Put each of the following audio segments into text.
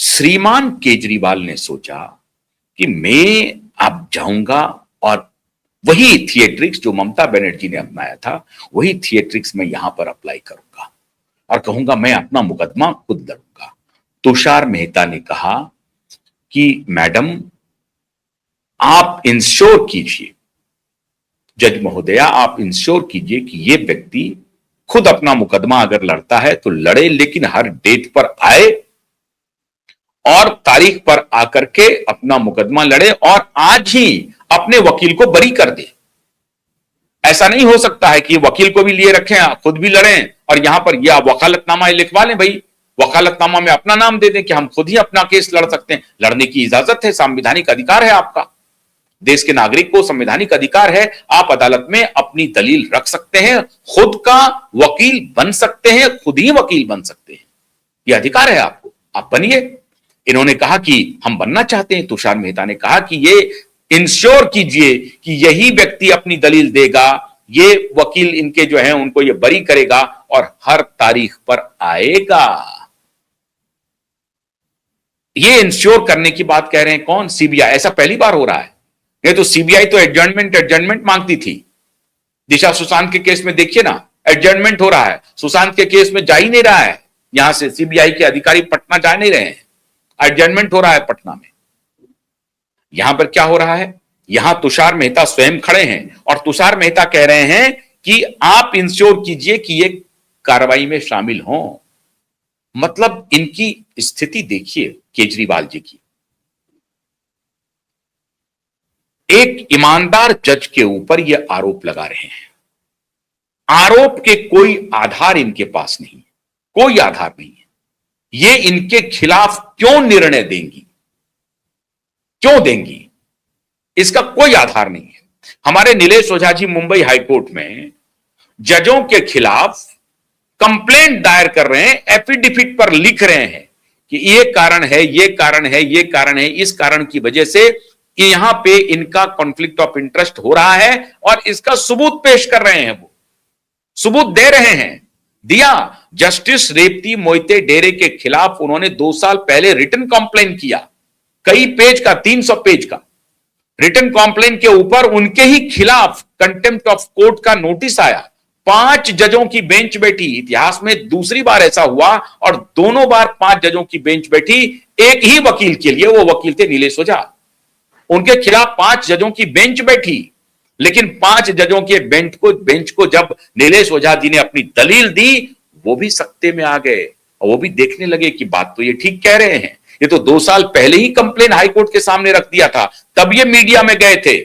श्रीमान केजरीवाल ने सोचा कि मैं अब जाऊंगा और वही थिएट्रिक्स जो ममता बनर्जी ने अपनाया था, वही थिएट्रिक्स मैं यहां पर अप्लाई करूंगा और कहूंगा मैं अपना मुकदमा खुद लड़ूंगा। तुषार मेहता ने कहा कि मैडम आप इंश्योर कीजिए, जज महोदया आप इंश्योर कीजिए कि ये व्यक्ति खुद अपना मुकदमा अगर लड़ता है तो लड़े, लेकिन हर डेट पर आए और तारीख पर आकर के अपना मुकदमा लड़े और आज ही अपने वकील को बरी कर दे। ऐसा नहीं हो सकता है कि वकील को भी लिए रखें, खुद भी लड़ें और यहां पर यह वकालतनामा लिखवा लें। भाई वकालतनामा में अपना नाम दे दें कि हम खुद ही अपना केस लड़ सकते हैं। लड़ने की इजाजत है, संवैधानिक अधिकार है आपका। देश के नागरिक को संवैधानिक अधिकार है, आप अदालत में अपनी दलील रख सकते हैं, खुद का वकील बन सकते हैं, खुद ही वकील बन सकते हैं। यह अधिकार है आपको, आप बनिए। इन्होंने कहा कि हम बनना चाहते हैं। तुषार मेहता ने कहा कि ये इंश्योर कीजिए कि यही व्यक्ति अपनी दलील देगा, ये वकील इनके जो है उनको ये बरी करेगा और हर तारीख पर आएगा। ये इंश्योर करने की बात कह रहे हैं कौन? सीबीआई। ऐसा पहली बार हो रहा है। नहीं तो सीबीआई तो एडजर्नमेंट मांगती थी। दिशा सुशांत के केस में देखिए ना, एडजर्नमेंट हो रहा है, सुशांत के केस में जा ही नहीं रहा है। यहां से सीबीआई के अधिकारी पटना जा नहीं रहे हैं, एडजर्नमेंट हो रहा है पटना में। यहां पर क्या हो रहा है? यहां तुषार मेहता स्वयं खड़े हैं और तुषार मेहता कह रहे हैं कि आप इंश्योर कीजिए कि ये कार्रवाई में शामिल हों। मतलब इनकी स्थिति देखिए केजरीवाल जी की। एक ईमानदार जज के ऊपर ये आरोप लगा रहे हैं, आरोप के कोई आधार इनके पास नहीं है, कोई आधार नहीं है। ये इनके खिलाफ क्यों निर्णय देंगी, क्यों देंगी, इसका कोई आधार नहीं है। हमारे नीलेश ओझा जी मुंबई हाईकोर्ट में जजों के खिलाफ कंप्लेंट दायर कर रहे हैं, एफिडेविट पर लिख रहे हैं कि ये कारण है, ये कारण है, ये कारण है, इस कारण की वजह से कि यहां पे इनका कॉन्फ्लिक्ट ऑफ इंटरेस्ट हो रहा है और इसका सबूत पेश कर रहे हैं। वो सबूत दे रहे हैं। दिया जस्टिस रेवती मोहिते डेरे के खिलाफ उन्होंने 2 साल पहले रिटन कंप्लेन किया, कई पेज का, 300 पेज का रिटन कंप्लेन के ऊपर उनके ही खिलाफ कंटेम्प्ट ऑफ कोर्ट का नोटिस आया। 5 जजों की बेंच बैठी। इतिहास में दूसरी बार ऐसा हुआ और दोनों बार 5 जजों की बेंच बैठी एक ही वकील के लिए। वो वकील थे नीलेश ओझा। उनके खिलाफ 5 जजों की बेंच बैठी, लेकिन 5 जजों के बेंच को जब नीलेश ओझा जी ने अपनी दलील दी, वो भी सत्ते में आ गए और वो भी देखने लगे कि बात तो ये ठीक कह रहे हैं। ये तो 2 साल पहले ही कंप्लेन हाईकोर्ट के सामने रख दिया था, तब ये मीडिया में गए थे।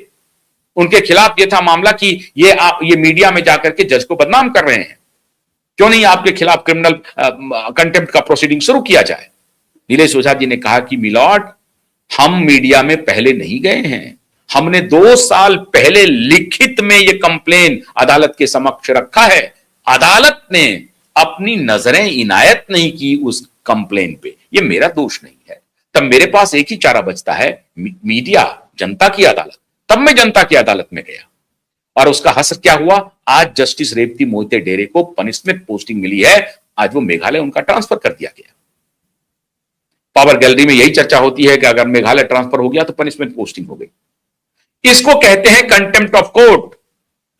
उनके खिलाफ ये था मामला कि ये मीडिया में जाकर के जज को बदनाम कर रहे हैं, क्यों नहीं आपके खिलाफ क्रिमिनल कंटेम्प्ट का प्रोसीडिंग शुरू किया जाए। नीलेश ओझा जी ने कहा कि मिलॉर्ड, हम मीडिया में पहले नहीं गए हैं, हमने 2 साल पहले लिखित में यह कंप्लेन अदालत के समक्ष रखा है। अदालत ने अपनी नजरें इनायत नहीं की उस कंप्लेन पे, यह मेरा दोष नहीं है। तब मेरे पास एक ही चारा बचता है, मीडिया, जनता की अदालत। तब मैं जनता की अदालत में गया और उसका असर क्या हुआ? आज जस्टिस रेवती मोहिते डेरे को पनिशमेंट पोस्टिंग मिली है। आज वो मेघालय उनका ट्रांसफर कर दिया गया। पावर गैलरी में यही चर्चा होती है कि अगर मेघालय ट्रांसफर हो गया तो पनिशमेंट पोस्टिंग हो गई। इसको कहते हैं कंटेम्प्ट ऑफ कोर्ट।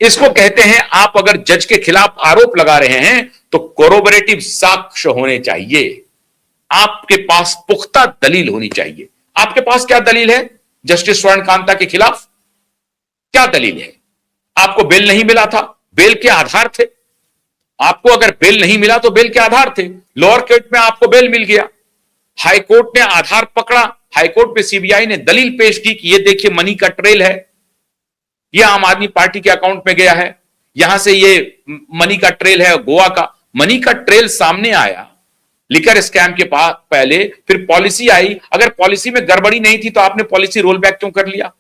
इसको कहते हैं आप अगर जज के खिलाफ आरोप लगा रहे हैं तो कोरोबोरेटिव साक्ष्य होने चाहिए, आपके पास पुख्ता दलील होनी चाहिए। आपके पास क्या दलील है जस्टिस स्वर्णकांता के खिलाफ? क्या दलील है? आपको बेल नहीं मिला था, बेल के आधार थे। आपको अगर बेल नहीं मिला तो बेल के आधार थे। लोअर कोर्ट में आपको बेल मिल गया, हाई कोर्ट ने आधार पकड़ा, हाई कोर्ट पे सीबीआई ने दलील पेश की कि ये देखिए मनी का ट्रेल है, ये आम आदमी पार्टी के अकाउंट में गया है, यहां से ये मनी का ट्रेल है गोवा का। मनी का ट्रेल सामने आया लिकर स्कैम के पास पहले, फिर पॉलिसी आई। अगर पॉलिसी में गड़बड़ी नहीं थी तो आपने पॉलिसी रोल बैक क्यों कर लिया?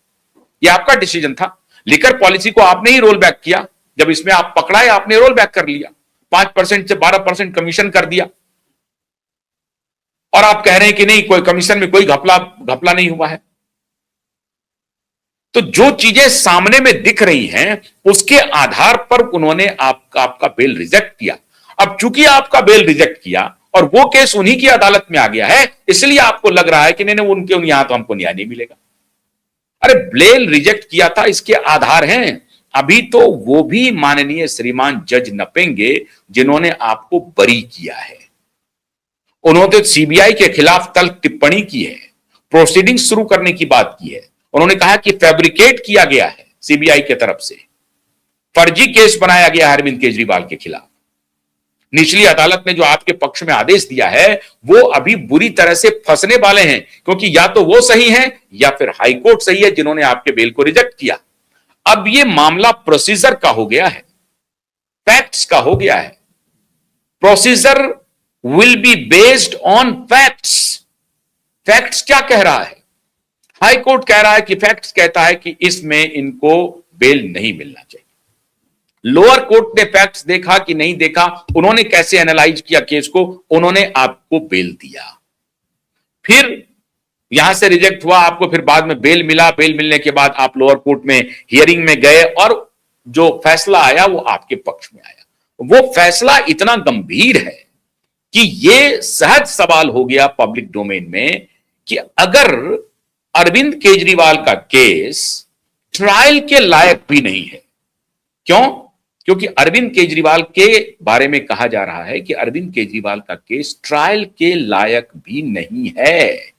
यह आपका डिसीजन था। लिकर पॉलिसी को आपने ही रोल बैक किया। जब इसमें आप पकड़ाए आपने रोल बैक कर लिया, 5% से 12% कमीशन कर दिया और आप कह रहे हैं कि नहीं, कोई कमीशन में कोई घपला नहीं हुआ है। तो जो चीजें सामने में दिख रही हैं उसके आधार पर उन्होंने आपका बेल रिजेक्ट किया। अब चूंकि आपका बेल रिजेक्ट किया और वो केस उन्हीं की अदालत में आ गया है, इसलिए आपको लग रहा है कि नहीं नहीं उनके यहां तो हमको न्याय नहीं मिलेगा। अरे बेल रिजेक्ट किया था, इसके आधार हैं। अभी तो वो भी माननीय श्रीमान जज नपेंगे जिन्होंने आपको बरी किया है। उन्होंने सीबीआई के खिलाफ कल टिप्पणी की है, प्रोसीडिंग शुरू करने की बात की है। उन्होंने कहा कि फैब्रिकेट किया गया है, सीबीआई की तरफ से फर्जी केस बनाया गया है अरविंद केजरीवाल के खिलाफ। निचली अदालत ने जो आपके पक्ष में आदेश दिया है वो अभी बुरी तरह से फंसने वाले हैं, क्योंकि या तो वो सही हैं या फिर हाईकोर्ट सही है जिन्होंने आपके बेल को रिजेक्ट किया। अब ये मामला प्रोसीजर का हो गया है, फैक्ट्स का हो गया है। Procedure will be based on facts. Facts क्या कह रहा है? हाई कोर्ट कह रहा है कि फैक्ट्स कहता है कि इसमें इनको बेल नहीं मिलना चाहिए। लोअर कोर्ट ने फैक्ट्स देखा कि नहीं देखा, उन्होंने कैसे एनालाइज किया केस को, उन्होंने आपको बेल दिया। फिर यहां से रिजेक्ट हुआ, आपको फिर बाद में बेल मिला। बेल मिलने के बाद आप लोअर कोर्ट में हियरिंग में गए और जो फैसला आया वो आपके पक्ष में आया। वो फैसला इतना गंभीर है कि यह सहज सवाल हो गया पब्लिक डोमेन में कि अगर अरविंद केजरीवाल का केस ट्रायल के लायक भी नहीं है। क्यों? क्योंकि अरविंद केजरीवाल के बारे में कहा जा रहा है कि अरविंद केजरीवाल का केस ट्रायल के लायक भी नहीं है,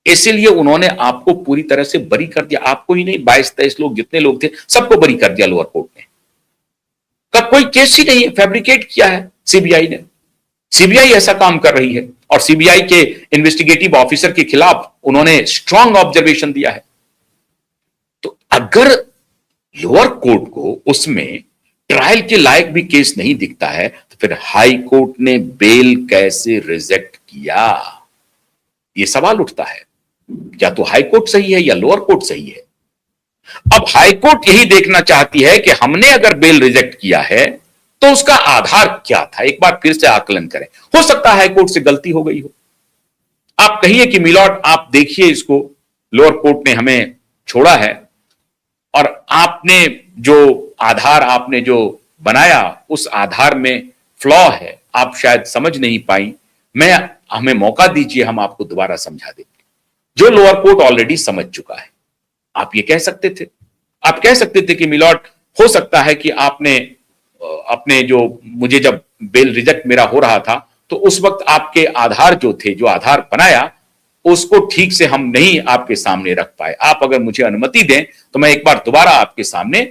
इसलिए उन्होंने आपको पूरी तरह से बरी कर दिया। आपको ही नहीं, 22-23 लोग जितने लोग थे सबको बरी कर दिया लोअर कोर्ट ने। का कोई केस ही नहीं है, फैब्रिकेट किया है सीबीआई ने। सीबीआई ऐसा काम कर रही है और सीबीआई के इन्वेस्टिगेटिव ऑफिसर के खिलाफ उन्होंने स्ट्रांग ऑब्जर्वेशन दिया है। तो अगर लोअर कोर्ट को उसमें ट्रायल के लायक भी केस नहीं दिखता है तो फिर हाई कोर्ट ने बेल कैसे रिजेक्ट किया? यह सवाल उठता है। या तो हाई कोर्ट सही है या लोअर कोर्ट सही है। अब हाई कोर्ट यही देखना चाहती है कि हमने अगर बेल रिजेक्ट किया है तो उसका आधार क्या था। एक बार फिर से आकलन करें। हो सकता है हाई कोर्ट से गलती हो गई हो। आप कहिए कि मिलॉर्ड आप देखिए इसको, लोअर कोर्ट ने हमें छोड़ा है और आपने जो आधार आपने जो बनाया उस आधार में फ्लॉ है, आप शायद समझ नहीं पाई, हमें मौका दीजिए, हम आपको दोबारा समझा देंगे। जो लोअर कोर्ट ऑलरेडी समझ चुका है। आप ये कह सकते थे, आप कह सकते थे कि मिलॉर्ड हो सकता है कि आपने अपने जो मुझे जब बेल रिजेक्ट मेरा हो रहा था तो उस वक्त आपके आधार जो थे, जो आधार बनाया उसको ठीक से हम नहीं आपके सामने रख पाए। आप अगर मुझे अनुमति दें तो मैं एक बार दोबारा आपके सामने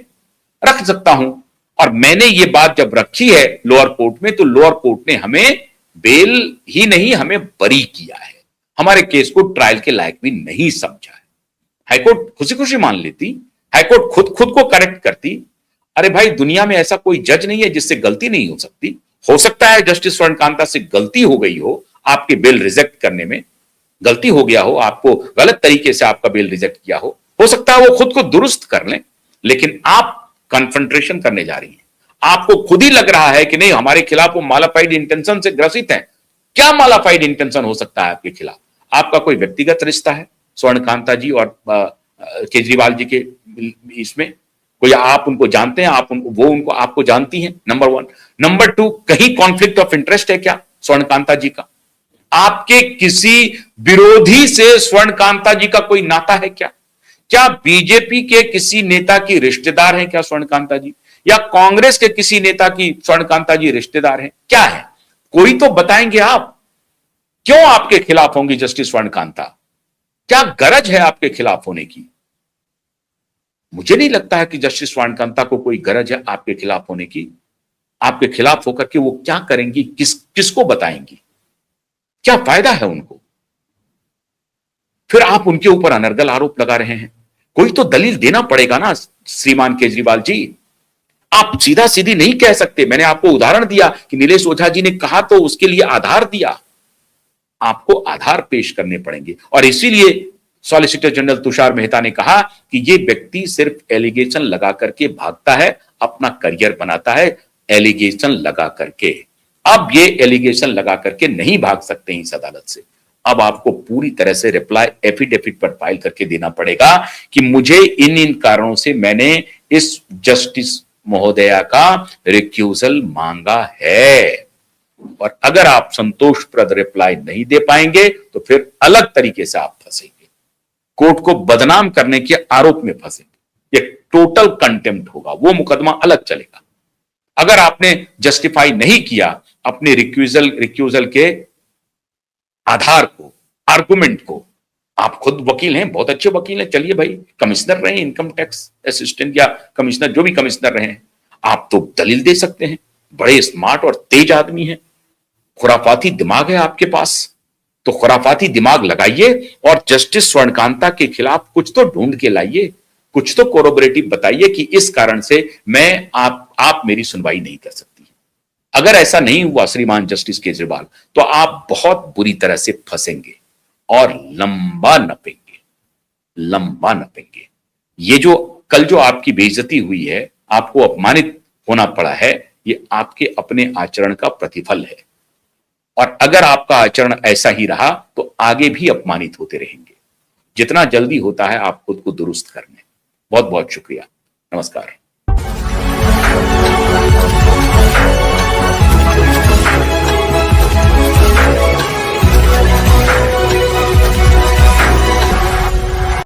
रख सकता हूं। और मैंने ये बात जब रखी है लोअर कोर्ट में तो लोअर कोर्ट ने हमें बेल ही नहीं हमें बरी किया है, हमारे केस को ट्रायल के लायक भी नहीं समझा है। हाईकोर्ट खुशी खुशी मान लेती, हाईकोर्ट खुद को करेक्ट करती। अरे भाई, दुनिया में ऐसा कोई जज नहीं है जिससे गलती नहीं हो सकती। हो सकता है जस्टिस स्वर्णकांता से गलती हो गई हो, आपके बेल रिजेक्ट करने में गलती हो गया हो, आपको गलत तरीके से आपका बेल रिजेक्ट किया हो सकता है वो खुद को दुरुस्त कर लें। लेकिन आप कन्फ्रंटेशन करने जा रही हैं, आपको खुद ही लग रहा है कि नहीं हमारे खिलाफ वो मालाफाइड इंटेंशन से ग्रसित है। क्या मालाफाइड इंटेंशन हो सकता है आपके खिलाफ? आपका कोई व्यक्तिगत रिश्ता है स्वर्णकांता जी और केजरीवाल जी के इसमें? कोई आप उनको जानते हैं, आप उनको, वो उनको आपको जानती हैं? नंबर 1। नंबर 2, कहीं कॉन्फ्लिक्ट ऑफ इंटरेस्ट है क्या स्वर्णकांता जी का? आपके किसी विरोधी से स्वर्णकांता जी का कोई नाता है क्या? क्या बीजेपी के किसी नेता की रिश्तेदार हैं क्या स्वर्णकांता जी? या कांग्रेस के किसी नेता की स्वर्णकांता जी रिश्तेदार हैं? क्या है? कोई तो बताएंगे आप। क्यों आपके खिलाफ होंगी जस्टिस स्वर्णकांता? क्या गरज है आपके खिलाफ होने की? मुझे नहीं लगता है कि जस्टिस स्वर्णकांता को कोई गरज है आपके खिलाफ होने की। आपके खिलाफ होकर के वो क्या करेंगी, किसको बताएंगी, क्या फायदा है उनको? फिर आप उनके ऊपर अनर्गल आरोप लगा रहे हैं। कोई तो दलील देना पड़ेगा ना श्रीमान केजरीवाल जी। आप सीधा सीधी नहीं कह सकते। मैंने आपको उदाहरण दिया कि नीलेश ओझा जी ने कहा तो उसके लिए आधार दिया। आपको आधार पेश करने पड़ेंगे और इसीलिए सॉलिसिटर जनरल तुषार मेहता ने कहा कि यह व्यक्ति सिर्फ एलिगेशन लगा करके भागता है, अपना करियर बनाता है एलिगेशन लगा करके। अब ये एलिगेशन लगा करके नहीं भाग सकते इस अदालत से। अब आपको पूरी तरह से रिप्लाई एफिडेविट पर फाइल करके देना पड़ेगा कि मुझे इन कारणों से मैंने इस जस्टिस महोदया का रिक्यूजल मांगा है। और अगर आप संतोषप्रद रिप्लाई नहीं दे पाएंगे तो फिर अलग तरीके से आप फंसेंगे, कोर्ट को बदनाम करने के आरोप में फंसेंगे, ये टोटल कंटेम्प्ट होगा, वो मुकदमा अलग चलेगा। अगर आपने जस्टिफाई नहीं किया अपने रिक्यूजल के आधार को, आर्गुमेंट को, आप खुद वकील हैं, बहुत अच्छे वकील हैं, चलिए भाई, कमिश्नर रहे, इनकम टैक्स असिस्टेंट या कमिश्नर, जो भी कमिश्नर रहे, आप तो दलील दे सकते हैं, बड़े स्मार्ट और तेज आदमी हैं, खुराफाती दिमाग है आपके पास, तो खुराफाती दिमाग लगाइए और जस्टिस स्वर्णकांता के खिलाफ कुछ तो ढूंढ के लाइए, कुछ तो कोरोबरेटिव बताइए कि इस कारण से मैं आप मेरी सुनवाई नहीं कर सकती। अगर ऐसा नहीं हुआ श्रीमान जस्टिस केजरीवाल, तो आप बहुत बुरी तरह से फंसेंगे और लंबा नपेंगे, लंबा नपेंगे। ये जो कल जो आपकी बेइज्जती हुई है, आपको अपमानित होना पड़ा है, ये आपके अपने आचरण का प्रतिफल है। और अगर आपका आचरण ऐसा ही रहा तो आगे भी अपमानित होते रहेंगे। जितना जल्दी होता है आप खुद को दुरुस्त कर लें। बहुत बहुत शुक्रिया। नमस्कार।